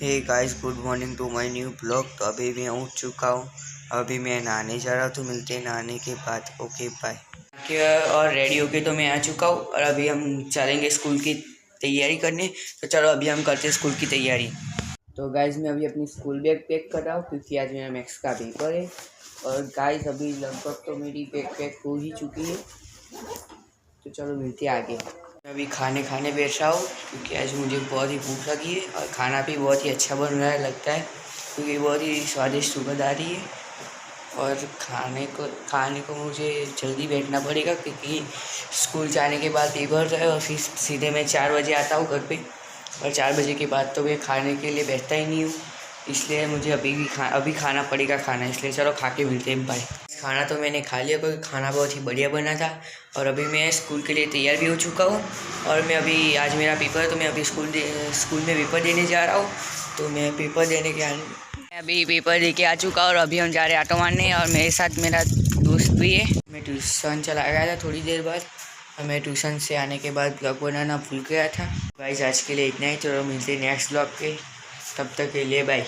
Hey guys, good morning to my new blog. तो अभी मैं उठ चुका हूँ। अभी मैं नहाने जा रहा हूँ, तो मिलते हैं नहाने के बाद। Okay bye. और रेडी होके तो मैं आ चुका हूँ और अभी हम चलेंगे स्कूल की तैयारी करने। तो चलो अभी हम करते हैं स्कूल की तैयारी। तो गाइस मैं अभी अपनी स्कूल बैग पैक कर रहा हूँ क्योंकि आज मेरा मैथ्स का पेपर है। और गाइस अभी लगभग तो मेरी बैग पैक हो ही चुकी है। तो चलो मिलते हैं आगे। मैं अभी खाने बैठा हूँ क्योंकि आज मुझे बहुत ही भूख लगी है और खाना भी बहुत ही अच्छा बन रहा है लगता है, क्योंकि बहुत ही स्वादिष्ट सुगंध आ रही है। और खाने को मुझे जल्दी बैठना पड़ेगा क्योंकि स्कूल जाने के बाद पेपर है और फिर सीधे मैं 4 बजे आता हूँ घर पे। और 4 बजे के बाद तो मैं खाने के लिए बैठता ही नहीं हूँ, इसलिए मुझे अभी खाना पड़ेगा खाना। इसलिए चलो खा के मिलते हैं, बाय। खाना तो मैंने खा लिया क्योंकि खाना बहुत ही बढ़िया बना था। और अभी मैं स्कूल के लिए तैयार भी हो चुका हूँ। और मैं अभी आज मेरा पेपर है तो मैं अभी स्कूल में पेपर देने जा रहा हूँ। तो मैं पेपर देने के अभी पेपर दे के आ चुका और अभी हम जा रहे हैं ऑटो मारने। और मेरे साथ मेरा दोस्त भी है। मैं ट्यूशन चला गया था थोड़ी देर बाद और मैं ट्यूशन से आने के बाद ब्लॉग बनाना भूल गया था। गाइस आज के लिए इतना ही। चलो मिलते हैं नेक्स्ट ब्लॉग के, तब तक के लिए बाय।